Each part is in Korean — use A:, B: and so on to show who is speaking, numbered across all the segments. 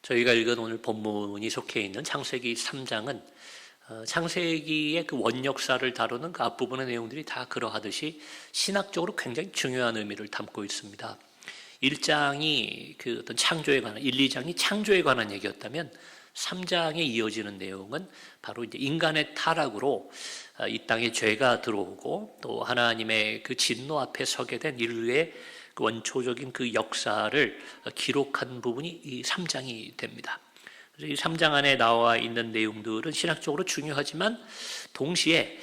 A: 저희가 읽은 오늘 본문이 속해 있는 창세기 3장은 창세기의 그 원역사를 다루는 그 앞부분의 내용들이 다 그러하듯이 신학적으로 굉장히 중요한 의미를 담고 있습니다. 1장이 그 어떤 창조에 관한, 1, 2장이 창조에 관한 얘기였다면 3장에 이어지는 내용은 바로 이제 인간의 타락으로 이 땅에 죄가 들어오고 또 하나님의 그 진노 앞에 서게 된 인류의 그 원초적인 그 역사를 기록한 부분이 이 3장이 됩니다. 그래서 이 3장 안에 나와 있는 내용들은 신학적으로 중요하지만 동시에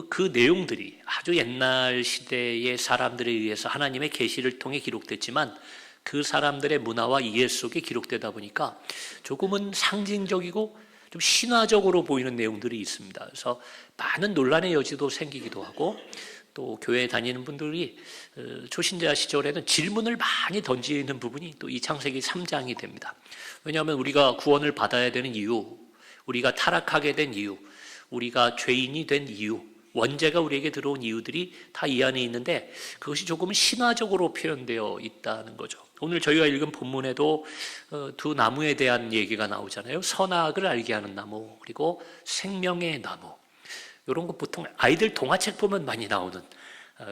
A: 그 내용들이 아주 옛날 시대의 사람들에 의해서 하나님의 계시를 통해 기록됐지만 그 사람들의 문화와 이해 속에 기록되다 보니까 조금은 상징적이고 좀 신화적으로 보이는 내용들이 있습니다. 그래서 많은 논란의 여지도 생기기도 하고 또 교회에 다니는 분들이 초신자 시절에는 질문을 많이 던지는 부분이 또 이 창세기 3장이 됩니다. 왜냐하면 우리가 구원을 받아야 되는 이유, 우리가 타락하게 된 이유, 우리가 죄인이 된 이유, 원죄가 우리에게 들어온 이유들이 다 이 안에 있는데 그것이 조금 신화적으로 표현되어 있다는 거죠. 오늘 저희가 읽은 본문에도 두 나무에 대한 얘기가 나오잖아요. 선악을 알게 하는 나무, 그리고 생명의 나무. 이런 거 보통 아이들 동화책 보면 많이 나오는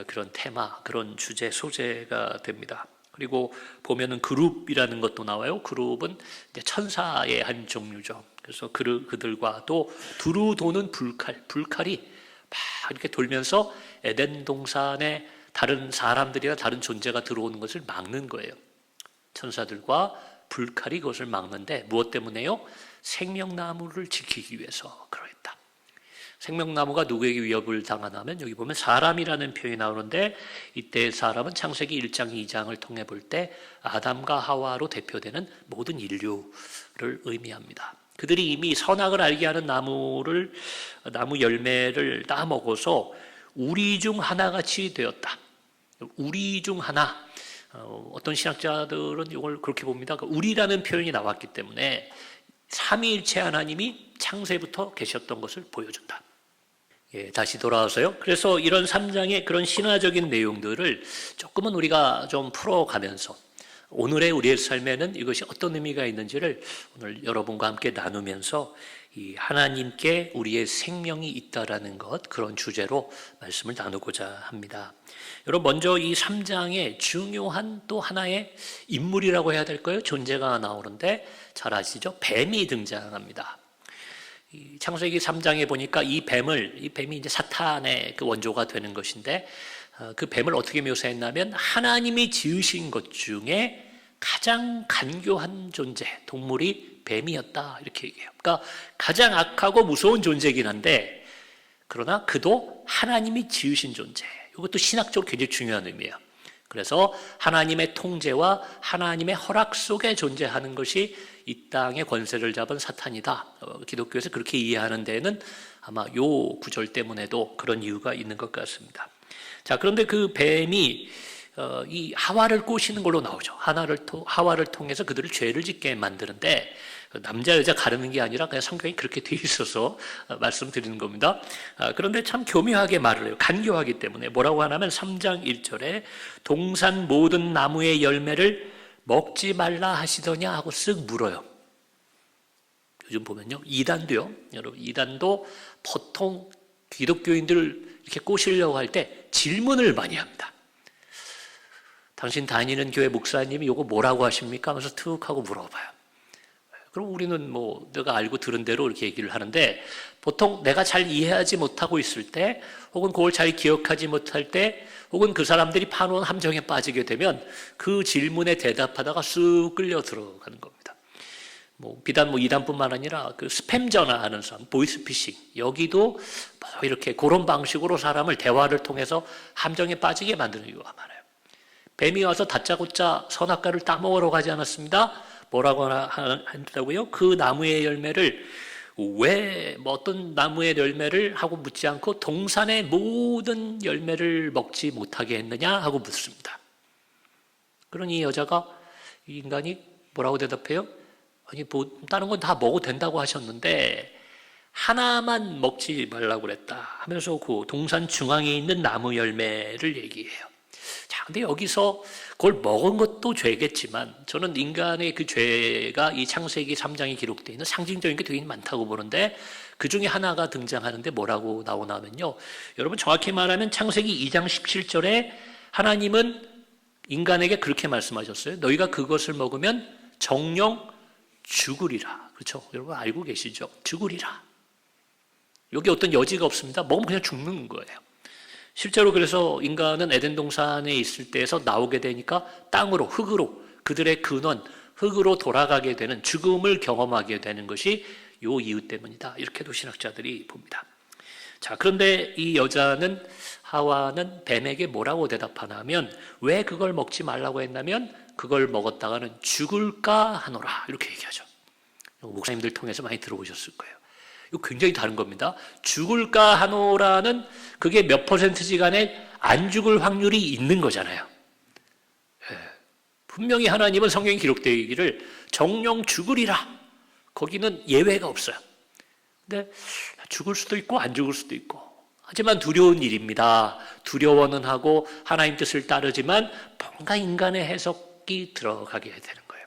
A: 그런 테마, 그런 주제, 소재가 됩니다. 그리고 보면은 그룹이라는 것도 나와요. 그룹은 이제 천사의 한 종류죠. 그래서 그들과 또 두루 도는 불칼이 막 이렇게 돌면서 에덴 동산에 다른 사람들이나 다른 존재가 들어오는 것을 막는 거예요. 천사들과 불칼이 그것을 막는데 무엇 때문에요? 생명나무를 지키기 위해서 그러했다. 생명나무가 누구에게 위협을 당하냐면 여기 보면 사람이라는 표현이 나오는데 이때 사람은 창세기 1장, 2장을 통해 볼 때 아담과 하와로 대표되는 모든 인류를 의미합니다. 그들이 이미 선악을 알게 하는 나무 열매를 따먹어서 우리 중 하나같이 되었다. 우리 중 하나. 어떤 신학자들은 이걸 그렇게 봅니다. 우리라는 표현이 나왔기 때문에 삼위일체 하나님이 창세부터 계셨던 것을 보여준다. 다시 돌아와서요. 그래서 이런 3장의 그런 신화적인 내용들을 조금은 우리가 좀 풀어가면서 오늘의 우리의 삶에는 이것이 어떤 의미가 있는지를 오늘 여러분과 함께 나누면서 이 하나님께 우리의 생명이 있다라는 것, 그런 주제로 말씀을 나누고자 합니다. 여러분, 먼저 이 3장에 중요한 또 하나의 인물이라고 해야 될까요? 존재가 나오는데 잘 아시죠? 뱀이 등장합니다. 창세기 3장에 보니까 이 뱀이 이제 사탄의 그 원조가 되는 것인데 그 뱀을 어떻게 묘사했냐면 하나님이 지으신 것 중에 가장 간교한 존재, 동물이 뱀이었다 이렇게 얘기해요. 그러니까 가장 악하고 무서운 존재이긴 한데 그러나 그도 하나님이 지으신 존재. 이것도 신학적으로 굉장히 중요한 의미예요. 그래서 하나님의 통제와 하나님의 허락 속에 존재하는 것이 이 땅의 권세를 잡은 사탄이다. 기독교에서 그렇게 이해하는 데에는 아마 요 구절 때문에도 그런 이유가 있는 것 같습니다. 자, 그런데 그 뱀이 이 하와를 꼬시는 걸로 나오죠. 하와를 통해서 그들을 죄를 짓게 만드는데 남자 여자 가르는 게 아니라 그냥 성경이 그렇게 되어 있어서 말씀드리는 겁니다. 그런데 참 교묘하게 말을 해요. 간교하기 때문에 뭐라고 하냐면 3장 1절에 동산 모든 나무의 열매를 먹지 말라 하시더냐 하고 쓱 물어요. 요즘 보면요, 이단도요. 여러분, 이단도 보통 기독교인들을 이렇게 꼬시려고 할 때 질문을 많이 합니다. 당신 다니는 교회 목사님이 이거 뭐라고 하십니까? 하면서 툭 하고 물어봐요. 그럼 우리는 뭐 내가 알고 들은 대로 이렇게 얘기를 하는데 보통 내가 잘 이해하지 못하고 있을 때 혹은 그걸 잘 기억하지 못할 때 혹은 그 사람들이 파놓은 함정에 빠지게 되면 그 질문에 대답하다가 쑥 끌려 들어가는 겁니다. 비단 이단뿐만 아니라 그 스팸 전화하는 사람, 보이스피싱 여기도 뭐 이렇게 그런 방식으로 사람을 대화를 통해서 함정에 빠지게 만드는 이유가 많아요. 뱀이 와서 다짜고짜 선악과를 따먹으러 가지 않았습니다. 뭐라고 한다고요? 그 나무의 열매를 왜 어떤 나무의 열매를 하고 묻지 않고 동산의 모든 열매를 먹지 못하게 했느냐 하고 묻습니다. 그러니 이 인간이 뭐라고 대답해요? 아니 다른 건 다 먹어도 된다고 하셨는데 하나만 먹지 말라고 그랬다 하면서 그 동산 중앙에 있는 나무 열매를 얘기해요. 자, 근데 여기서 그걸 먹은 것도 죄겠지만 저는 인간의 그 죄가 이 창세기 3장에 기록되어 있는 상징적인 게 되게 많다고 보는데 그 중에 하나가 등장하는데 뭐라고 나오냐면요. 여러분 정확히 말하면 창세기 2장 17절에 하나님은 인간에게 그렇게 말씀하셨어요. 너희가 그것을 먹으면 정령 죽으리라. 그렇죠? 여러분 알고 계시죠? 죽으리라. 여기 어떤 여지가 없습니다. 먹으면 그냥 죽는 거예요. 실제로 그래서 인간은 에덴 동산에 있을 때에서 나오게 되니까 땅으로, 흙으로, 그들의 근원, 흙으로 돌아가게 되는 죽음을 경험하게 되는 것이 요 이유 때문이다. 이렇게도 신학자들이 봅니다. 자, 그런데 이 여자는 하와는 뱀에게 뭐라고 대답하냐면 왜 그걸 먹지 말라고 했냐면 그걸 먹었다가는 죽을까 하노라. 이렇게 얘기하죠. 목사님들 통해서 많이 들어보셨을 거예요. 이거 굉장히 다른 겁니다. 죽을까 하노라는 그게 몇 퍼센트지 간에 안 죽을 확률이 있는 거잖아요. 예. 분명히 하나님은 성경에 기록되어 있기를 정령 죽으리라. 거기는 예외가 없어요. 근데 죽을 수도 있고 안 죽을 수도 있고 하지만 두려운 일입니다. 두려워는 하고 하나님 뜻을 따르지만 뭔가 인간의 해석이 들어가게 되는 거예요.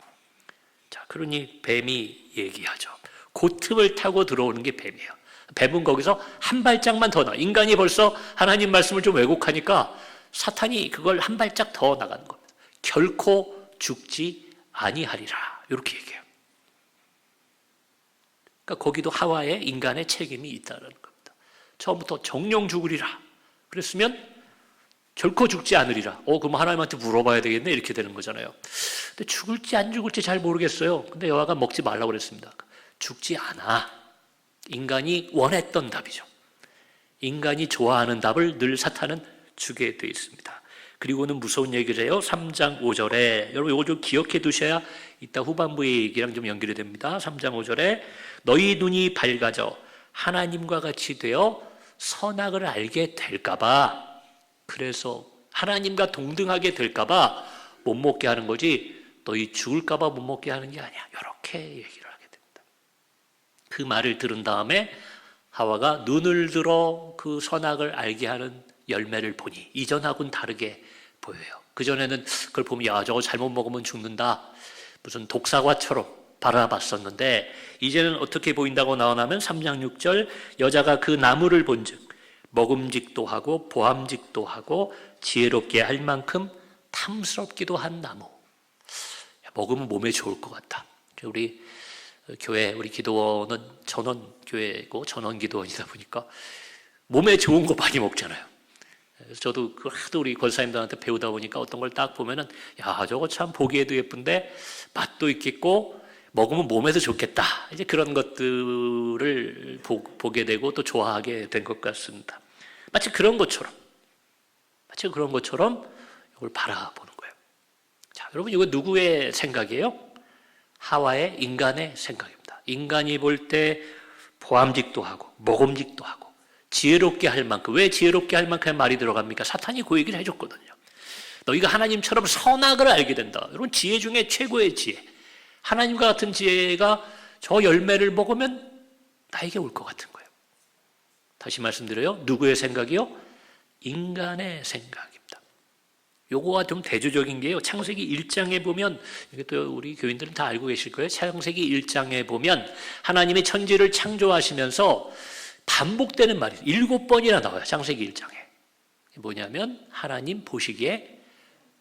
A: 자, 그러니 뱀이 얘기하죠. 그 틈을 타고 들어오는 게 뱀이에요. 뱀은 거기서 한 발짝만 더 나가. 인간이 벌써 하나님 말씀을 좀 왜곡하니까 사탄이 그걸 한 발짝 더 나가는 겁니다. 결코 죽지 아니하리라. 이렇게 얘기해요. 그러니까 거기도 하와의 인간의 책임이 있다는 겁니다. 처음부터 정령 죽으리라. 그랬으면 결코 죽지 않으리라. 그럼 하나님한테 물어봐야 되겠네. 이렇게 되는 거잖아요. 근데 죽을지 안 죽을지 잘 모르겠어요. 근데 여호와가 먹지 말라고 그랬습니다. 죽지 않아. 인간이 원했던 답이죠. 인간이 좋아하는 답을 늘 사탄은 주게 되어 있습니다. 그리고는 무서운 얘기를 해요. 3장 5절에 여러분 이거 좀 기억해 두셔야 이따 후반부의 얘기랑 좀 연결이 됩니다. 3장 5절에 너희 눈이 밝아져 하나님과 같이 되어 선악을 알게 될까봐 그래서 하나님과 동등하게 될까봐 못 먹게 하는 거지 너희 죽을까봐 못 먹게 하는 게 아니야. 이렇게 얘기를 하게 됩니다. 그 말을 들은 다음에 하와가 눈을 들어 그 선악을 알게 하는 열매를 보니 이전하고는 다르게 보여요. 그전에는 그걸 보면 야 저거 잘못 먹으면 죽는다. 무슨 독사과처럼 바라봤었는데 이제는 어떻게 보인다고 나오냐면 3장 6절 여자가 그 나무를 본즉 먹음직도 하고 보암직도 하고 지혜롭게 할 만큼 탐스럽기도 한 나무. 먹으면 몸에 좋을 것 같다. 우리 교회 우리 기도원은 전원교회고 전원기도원이다 보니까 몸에 좋은 거 많이 먹잖아요. 그래서 저도 그 하도 우리 권사님들한테 배우다 보니까 어떤 걸 딱 보면은 야 저거 참 보기에도 예쁜데 맛도 있겠고 먹으면 몸에도 좋겠다. 이제 그런 것들을 보게 되고 또 좋아하게 된 것 같습니다. 마치 그런 것처럼 이걸 바라보는 거예요. 자, 여러분 이거 누구의 생각이에요? 하와의 인간의 생각입니다. 인간이 볼 때 보암직도 하고 먹음직도 하고 지혜롭게 할 만큼 왜 지혜롭게 할 만큼의 말이 들어갑니까? 사탄이 그 얘기를 해줬거든요. 너희가 하나님처럼 선악을 알게 된다. 여러분 지혜 중에 최고의 지혜 하나님과 같은 지혜가 저 열매를 먹으면 나에게 올 것 같은 거예요. 다시 말씀드려요. 누구의 생각이요? 인간의 생각입니다. 요거가 좀 대조적인 게요. 창세기 1장에 보면 이것도 우리 교인들은 다 알고 계실 거예요. 창세기 1장에 보면 하나님이 천지를 창조하시면서 반복되는 말이 7번이나 나와요. 창세기 1장에. 뭐냐면 하나님 보시기에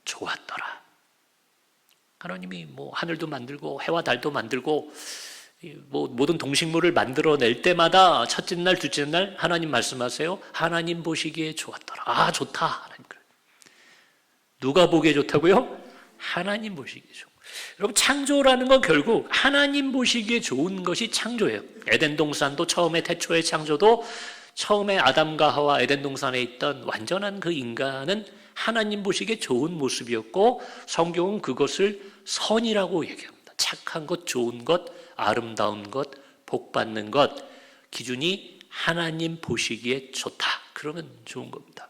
A: 좋았더라. 하나님이 뭐 하늘도 만들고 해와 달도 만들고 뭐 모든 동식물을 만들어낼 때마다 첫째 날, 둘째 날 하나님 말씀하세요. 하나님 보시기에 좋았더라. 아 좋다. 하나님 그래. 누가 보기에 좋다고요? 하나님 보시기에 좋고. 여러분 창조라는 건 결국 하나님 보시기에 좋은 것이 창조예요. 에덴 동산도 처음에 태초의 창조도 처음에 아담과 하와 에덴 동산에 있던 완전한 그 인간은 하나님 보시기에 좋은 모습이었고 성경은 그것을 선이라고 얘기합니다. 착한 것, 좋은 것, 아름다운 것, 복받는 것 기준이 하나님 보시기에 좋다. 그러면 좋은 겁니다.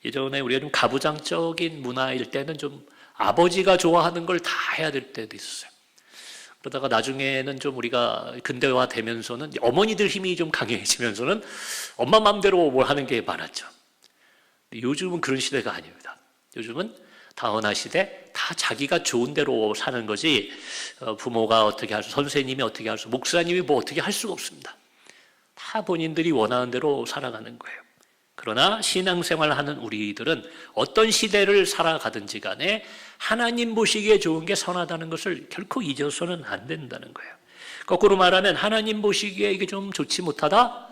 A: 예전에 우리가 좀 가부장적인 문화일 때는 좀 아버지가 좋아하는 걸 다 해야 될 때도 있었어요. 그러다가 나중에는 좀 우리가 근대화 되면서는 어머니들 힘이 좀 강해지면서는 엄마 마음대로 뭘 하는 게 많았죠. 요즘은 그런 시대가 아닙니다. 요즘은 다원화 시대, 다 자기가 좋은 대로 사는 거지 부모가 어떻게 할 수, 선생님이 어떻게 할 수, 목사님이 뭐 어떻게 할 수가 없습니다. 다 본인들이 원하는 대로 살아가는 거예요. 그러나 신앙생활을 하는 우리들은 어떤 시대를 살아가든지 간에 하나님 보시기에 좋은 게 선하다는 것을 결코 잊어서는 안 된다는 거예요. 거꾸로 말하면 하나님 보시기에 이게 좀 좋지 못하다?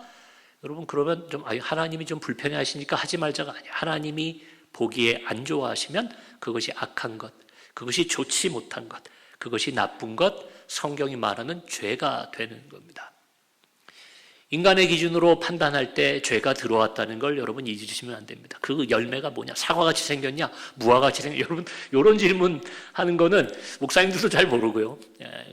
A: 여러분 그러면 좀 하나님이 좀 불편해 하시니까 하지 말자가 아니에요. 하나님이 보기에 안 좋아하시면 그것이 악한 것, 그것이 좋지 못한 것, 그것이 나쁜 것, 성경이 말하는 죄가 되는 겁니다. 인간의 기준으로 판단할 때 죄가 들어왔다는 걸 여러분 잊으시면 안 됩니다. 그 열매가 뭐냐? 사과같이 생겼냐? 무화같이 생겼냐? 여러분 이런 질문 하는 거는 목사님들도 잘 모르고요.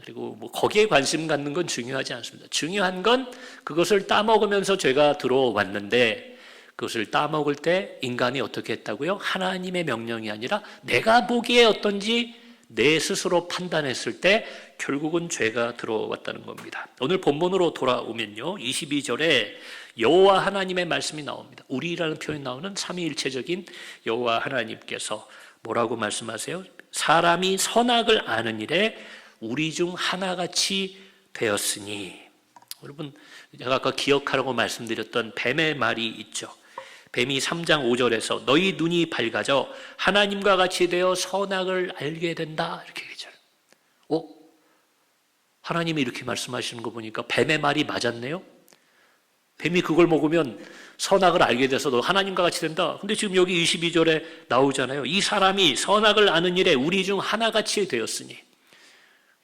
A: 그리고 뭐 거기에 관심 갖는 건 중요하지 않습니다. 중요한 건 그것을 따먹으면서 죄가 들어왔는데 그것을 따먹을 때 인간이 어떻게 했다고요? 하나님의 명령이 아니라 내가 보기에 어떤지 내 스스로 판단했을 때 결국은 죄가 들어왔다는 겁니다. 오늘 본문으로 돌아오면요, 22절에 여호와 하나님의 말씀이 나옵니다. 우리라는 표현이 나오는 삼위일체적인 여호와 하나님께서 뭐라고 말씀하세요? 사람이 선악을 아는 일에 우리 중 하나같이 되었으니. 여러분 제가 아까 기억하라고 말씀드렸던 뱀의 말이 있죠. 뱀이 3장 5절에서 너희 눈이 밝아져 하나님과 같이 되어 선악을 알게 된다 이렇게 얘기하잖아요. 하나님이 이렇게 말씀하시는 거 보니까 뱀의 말이 맞았네요. 뱀이 그걸 먹으면 선악을 알게 돼서 너 하나님과 같이 된다. 근데 지금 여기 22절에 나오잖아요. 이 사람이 선악을 아는 일에 우리 중 하나같이 되었으니.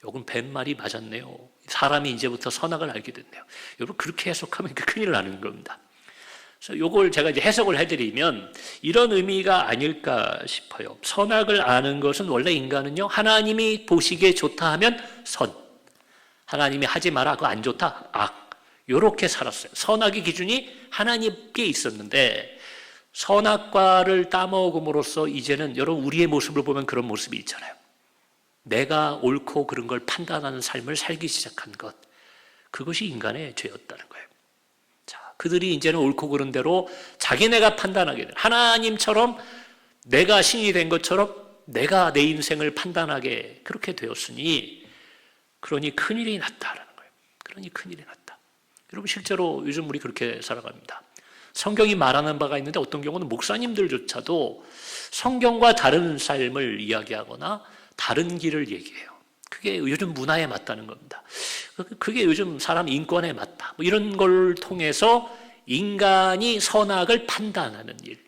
A: 요건 뱀 말이 맞았네요. 사람이 이제부터 선악을 알게 됐네요. 여러분 그렇게 해석하면 큰일 나는 겁니다. 그래서 요걸 제가 이제 해석을 해드리면 이런 의미가 아닐까 싶어요. 선악을 아는 것은 원래 인간은요, 하나님이 보시기에 좋다 하면 선, 하나님이 하지 마라, 그거 안 좋다, 악, 요렇게 살았어요. 선악의 기준이 하나님께 있었는데 선악과를 따먹음으로써 이제는 여러분 우리의 모습을 보면 그런 모습이 있잖아요. 내가 옳고 그른 걸 판단하는 삶을 살기 시작한 것, 그것이 인간의 죄였다는 거예요. 그들이 이제는 옳고 그른 대로 자기네가 판단하게 된, 하나님처럼 내가 신이 된 것처럼 내가 내 인생을 판단하게 그렇게 되었으니 그러니 큰일이 났다라는 거예요. 그러니 큰일이 났다. 여러분 실제로 요즘 우리 그렇게 살아갑니다. 성경이 말하는 바가 있는데 어떤 경우는 목사님들조차도 성경과 다른 삶을 이야기하거나 다른 길을 얘기해요. 그게 요즘 문화에 맞다는 겁니다. 그게 요즘 사람 인권에 맞다. 뭐 이런 걸 통해서 인간이 선악을 판단하는 일.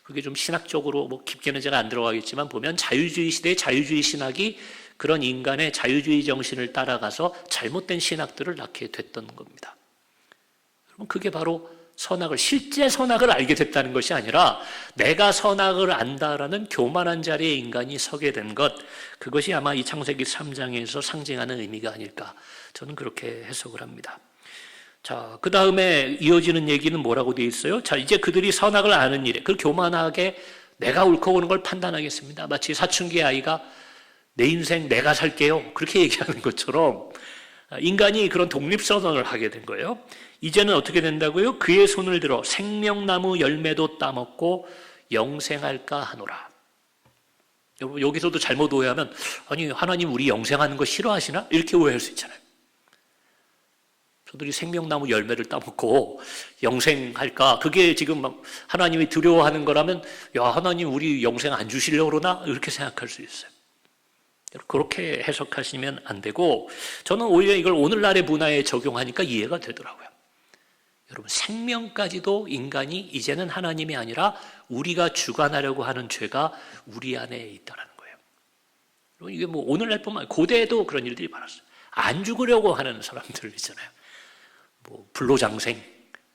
A: 그게 좀 신학적으로 뭐 깊게는 제가 안 들어가겠지만 보면 자유주의 시대의 자유주의 신학이 그런 인간의 자유주의 정신을 따라가서 잘못된 신학들을 낳게 됐던 겁니다. 여러분 그게 바로 선악을, 실제 선악을 알게 됐다는 것이 아니라 내가 선악을 안다라는 교만한 자리에 인간이 서게 된 것, 그것이 아마 이 창세기 3장에서 상징하는 의미가 아닐까, 저는 그렇게 해석을 합니다. 자, 그 다음에 이어지는 얘기는 뭐라고 되어 있어요? 자, 이제 그들이 선악을 아는 일에, 그 교만하게 내가 옳고 그른 걸 판단하겠습니다. 마치 사춘기 아이가 내 인생 내가 살게요, 그렇게 얘기하는 것처럼 인간이 그런 독립선언을 하게 된 거예요. 이제는 어떻게 된다고요? 그의 손을 들어 생명나무 열매도 따먹고 영생할까 하노라. 여러분 여기서도 잘못 오해하면 아니 하나님 우리 영생하는 거 싫어하시나? 이렇게 오해할 수 있잖아요. 저들이 생명나무 열매를 따먹고 영생할까? 그게 지금 막 하나님이 두려워하는 거라면 야 하나님 우리 영생 안 주시려고 그러나? 이렇게 생각할 수 있어요. 그렇게 해석하시면 안 되고 저는 오히려 이걸 오늘날의 문화에 적용하니까 이해가 되더라고요. 여러분 생명까지도 인간이 이제는 하나님이 아니라 우리가 주관하려고 하는 죄가 우리 안에 있다는 거예요. 여러분 이게 뭐 오늘날뿐만 아니라 고대에도 그런 일들이 많았어요. 안 죽으려고 하는 사람들 있잖아요. 뭐 불로장생,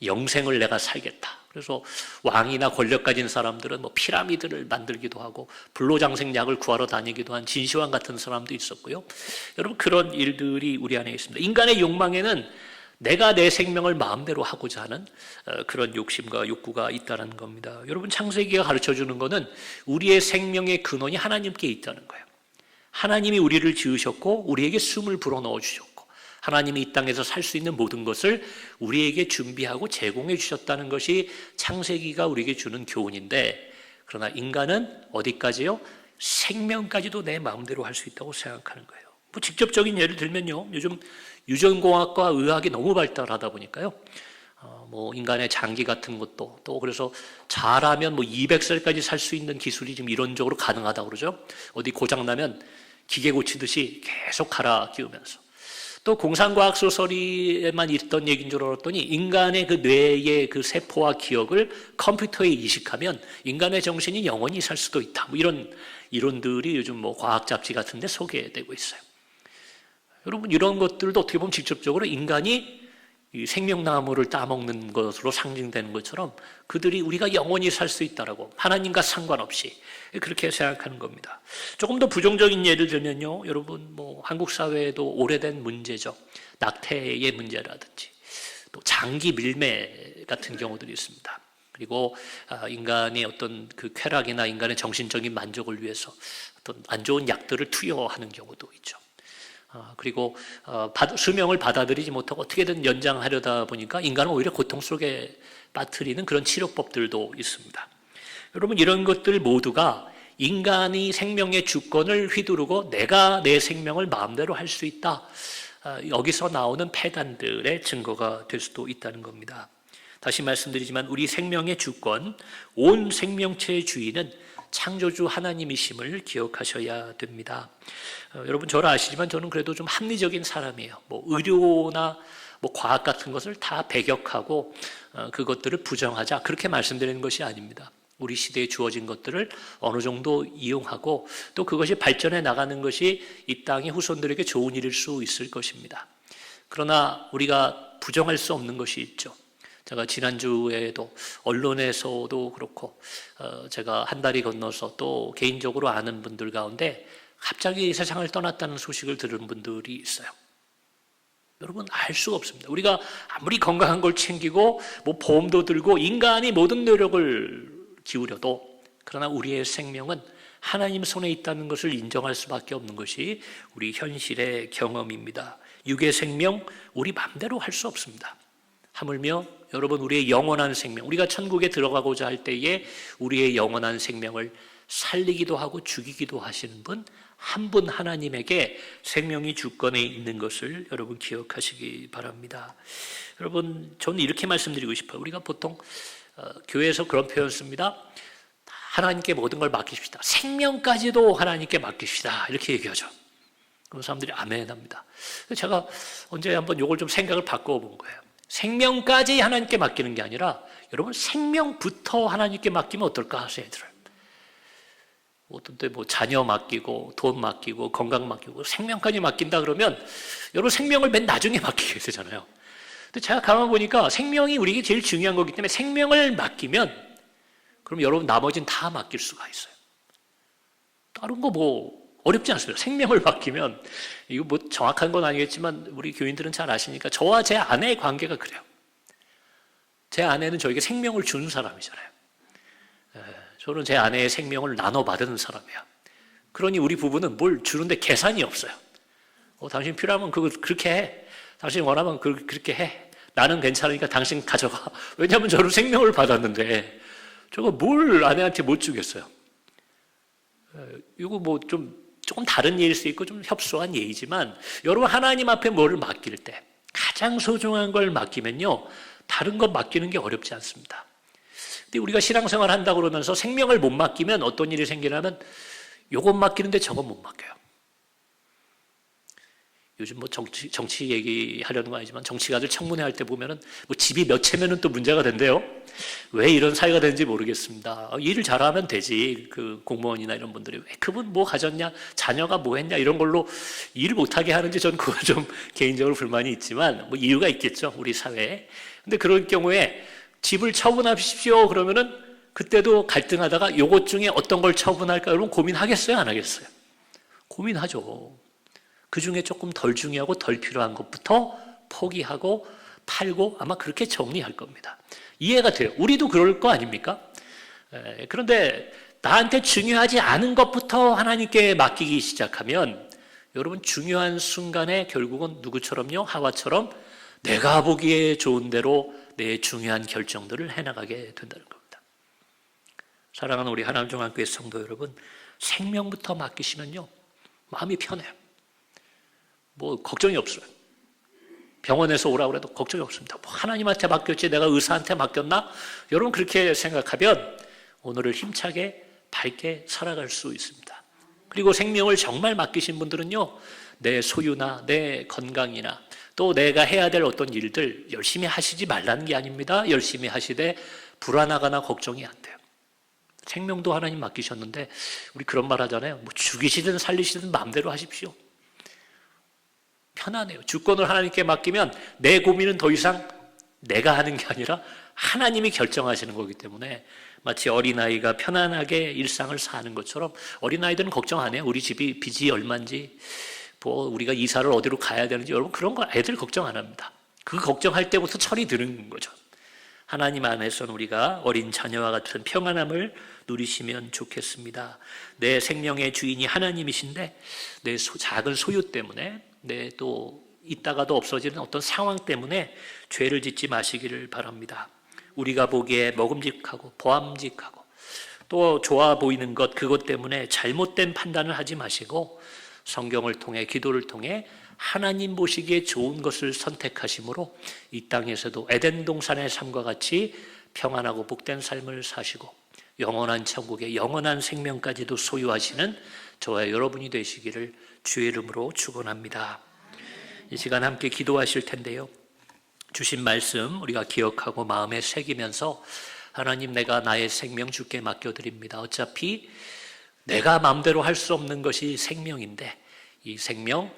A: 영생을 내가 살겠다. 그래서 왕이나 권력 가진 사람들은 뭐 피라미드를 만들기도 하고 불로장생약을 구하러 다니기도 한 진시황 같은 사람도 있었고요. 여러분 그런 일들이 우리 안에 있습니다. 인간의 욕망에는 내가 내 생명을 마음대로 하고자 하는 그런 욕심과 욕구가 있다는 겁니다. 여러분 창세기가 가르쳐주는 것은 우리의 생명의 근원이 하나님께 있다는 거예요. 하나님이 우리를 지으셨고 우리에게 숨을 불어넣어 주셨고 하나님이 이 땅에서 살 수 있는 모든 것을 우리에게 준비하고 제공해 주셨다는 것이 창세기가 우리에게 주는 교훈인데, 그러나 인간은 어디까지요? 생명까지도 내 마음대로 할 수 있다고 생각하는 거예요. 뭐 직접적인 예를 들면요, 요즘 유전공학과 의학이 너무 발달하다 보니까요, 뭐 인간의 장기 같은 것도 또 그래서 잘하면 뭐 200살까지 살 수 있는 기술이 지금 이론적으로 가능하다고 그러죠. 어디 고장 나면 기계 고치듯이 계속 갈아 끼우면서, 또 공상과학 소설에만 있던 얘기인 줄 알았더니 인간의 그 뇌의 그 세포와 기억을 컴퓨터에 이식하면 인간의 정신이 영원히 살 수도 있다. 뭐 이런 이론들이 요즘 뭐 과학 잡지 같은 데 소개되고 있어요. 여러분, 이런 것들도 어떻게 보면 직접적으로 인간이 이 생명나무를 따먹는 것으로 상징되는 것처럼 그들이 우리가 영원히 살 수 있다라고, 하나님과 상관없이 그렇게 생각하는 겁니다. 조금 더 부정적인 예를 들면요, 여러분 뭐 한국 사회에도 오래된 문제죠. 낙태의 문제라든지 또 장기 밀매 같은 경우들이 있습니다. 그리고 인간의 어떤 그 쾌락이나 인간의 정신적인 만족을 위해서 어떤 안 좋은 약들을 투여하는 경우도 있죠. 그리고 수명을 받아들이지 못하고 어떻게든 연장하려다 보니까 인간은 오히려 고통 속에 빠뜨리는 그런 치료법들도 있습니다. 여러분, 이런 것들 모두가 인간이 생명의 주권을 휘두르고 내가 내 생명을 마음대로 할 수 있다, 여기서 나오는 폐단들의 증거가 될 수도 있다는 겁니다. 다시 말씀드리지만 우리 생명의 주권, 온 생명체의 주인은 창조주 하나님이심을 기억하셔야 됩니다. 여러분, 저를 아시지만 저는 그래도 좀 합리적인 사람이에요. 뭐 의료나 뭐 과학 같은 것을 다 배격하고 그것들을 부정하자, 그렇게 말씀드리는 것이 아닙니다. 우리 시대에 주어진 것들을 어느 정도 이용하고 또 그것이 발전해 나가는 것이 이 땅의 후손들에게 좋은 일일 수 있을 것입니다. 그러나 우리가 부정할 수 없는 것이 있죠. 제가 지난주에도 언론에서도 그렇고 제가 한 달이 건너서 또 개인적으로 아는 분들 가운데 갑자기 세상을 떠났다는 소식을 들은 분들이 있어요. 여러분, 알 수가 없습니다. 우리가 아무리 건강한 걸 챙기고 뭐 보험도 들고 인간이 모든 노력을 기울여도, 그러나 우리의 생명은 하나님 손에 있다는 것을 인정할 수밖에 없는 것이 우리 현실의 경험입니다. 육의 생명, 우리 마음대로 할 수 없습니다. 하물며 여러분, 우리의 영원한 생명, 우리가 천국에 들어가고자 할 때에 우리의 영원한 생명을 살리기도 하고 죽이기도 하시는 분, 한 분 하나님에게 생명이 주권에 있는 것을 여러분 기억하시기 바랍니다. 여러분, 저는 이렇게 말씀드리고 싶어요. 우리가 보통 교회에서 그런 표현 씁니다. 하나님께 모든 걸 맡깁시다. 생명까지도 하나님께 맡깁시다. 이렇게 얘기하죠. 그럼 사람들이 아멘 합니다. 제가 언제 한번 이걸 좀 생각을 바꿔 본 거예요. 생명까지 하나님께 맡기는 게 아니라 여러분, 생명부터 하나님께 맡기면 어떨까 하세요, 애들을. 어떤 때 뭐 자녀 맡기고 돈 맡기고 건강 맡기고 생명까지 맡긴다 그러면 여러분, 생명을 맨 나중에 맡기게 되잖아요. 근데 제가 가만 보니까 생명이 우리에게 제일 중요한 거기 때문에 생명을 맡기면 그럼 여러분 나머지는 다 맡길 수가 있어요. 다른 거 뭐 어렵지 않습니다. 생명을 맡기면, 이거 뭐 정확한 건 아니겠지만 우리 교인들은 잘 아시니까 저와 제 아내의 관계가 그래요. 제 아내는 저에게 생명을 주는 사람이잖아요. 저는 제 아내의 생명을 나눠받은 사람이야. 그러니 우리 부부는 뭘 주는데 계산이 없어요. 당신 필요하면 그거 그렇게 해. 당신 원하면 그렇게 해. 나는 괜찮으니까 당신 가져가. 왜냐하면 저는 생명을 받았는데 저거 뭘 아내한테 못 주겠어요. 이거 뭐 조금 다른 예일 수 있고 좀 협소한 예이지만 여러분, 하나님 앞에 뭐를 맡길 때 가장 소중한 걸 맡기면요, 다른 것 맡기는 게 어렵지 않습니다. 근데 우리가 신앙생활 한다고 그러면서 생명을 못 맡기면 어떤 일이 생기냐면 요것 맡기는데 저건 못 맡겨요. 요즘 뭐 정치 얘기하려는 거 아니지만 정치가들 청문회 할 때 보면은 뭐 집이 몇 채면은 또 문제가 된대요. 왜 이런 사회가 되는지 모르겠습니다. 일을 잘하면 되지. 그 공무원이나 이런 분들이 왜 그분 뭐 가졌냐, 자녀가 뭐 했냐 이런 걸로 일을 못하게 하는지 저는 그거 좀 개인적으로 불만이 있지만 뭐 이유가 있겠죠, 우리 사회에. 근데 그럴 경우에 집을 처분하십시오 그러면은 그때도 갈등하다가 요것 중에 어떤 걸 처분할까 여러분 고민하겠어요, 안 하겠어요? 고민하죠. 그 중에 조금 덜 중요하고 덜 필요한 것부터 포기하고 팔고 아마 그렇게 정리할 겁니다. 이해가 돼요. 우리도 그럴 거 아닙니까? 그런데 나한테 중요하지 않은 것부터 하나님께 맡기기 시작하면 여러분 중요한 순간에 결국은 누구처럼요? 하와처럼 내가 보기에 좋은 대로 내 중요한 결정들을 해나가게 된다는 겁니다. 사랑하는 우리 하나님중앙교회 성도 여러분, 생명부터 맡기시면요 마음이 편해요. 뭐 걱정이 없어요. 병원에서 오라고 해도 걱정이 없습니다. 뭐 하나님한테 맡겼지 내가 의사한테 맡겼나? 여러분 그렇게 생각하면 오늘을 힘차게 밝게 살아갈 수 있습니다. 그리고 생명을 정말 맡기신 분들은요 내 소유나 내 건강이나 또 내가 해야 될 어떤 일들 열심히 하시지 말라는 게 아닙니다. 열심히 하시되 불안하거나 걱정이 안 돼요. 생명도 하나님 맡기셨는데 우리 그런 말 하잖아요. 뭐 죽이시든 살리시든 마음대로 하십시오. 편안해요. 주권을 하나님께 맡기면 내 고민은 더 이상 내가 하는 게 아니라 하나님이 결정하시는 거기 때문에 마치 어린아이가 편안하게 일상을 사는 것처럼 어린아이들은 걱정 안 해요. 우리 집이 빚이 얼마인지 뭐 우리가 이사를 어디로 가야 되는지 여러분 그런 거 애들 걱정 안 합니다. 그 걱정할 때부터 철이 드는 거죠. 하나님 안에서는 우리가 어린 자녀와 같은 평안함을 누리시면 좋겠습니다. 내 생명의 주인이 하나님이신데 내 작은 소유 때문에 내 또 있다가도 없어지는 어떤 상황 때문에 죄를 짓지 마시기를 바랍니다. 우리가 보기에 먹음직하고 보암직하고 또 좋아 보이는 것 그것 때문에 잘못된 판단을 하지 마시고 성경을 통해 기도를 통해 하나님 보시기에 좋은 것을 선택하심으로 이 땅에서도 에덴 동산의 삶과 같이 평안하고 복된 삶을 사시고 영원한 천국의 영원한 생명까지도 소유하시는 저와 여러분이 되시기를 주의 이름으로 축원합니다. 이 시간 함께 기도하실 텐데요. 주신 말씀 우리가 기억하고 마음에 새기면서 하나님 내가 나의 생명 주께 맡겨드립니다. 어차피 내가 마음대로 할 수 없는 것이 생명인데 이 생명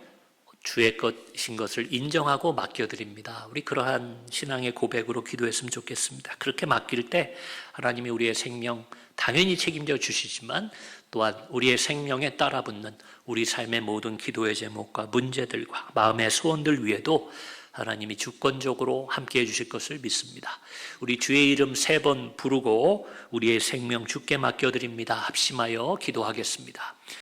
A: 주의 것인 것을 인정하고 맡겨드립니다. 우리 그러한 신앙의 고백으로 기도했으면 좋겠습니다. 그렇게 맡길 때 하나님이 우리의 생명 당연히 책임져 주시지만 또한 우리의 생명에 따라붙는 우리 삶의 모든 기도의 제목과 문제들과 마음의 소원들 위에도 하나님이 주권적으로 함께해 주실 것을 믿습니다. 우리 주의 이름 3번 부르고 우리의 생명 주께 맡겨드립니다. 합심하여 기도하겠습니다.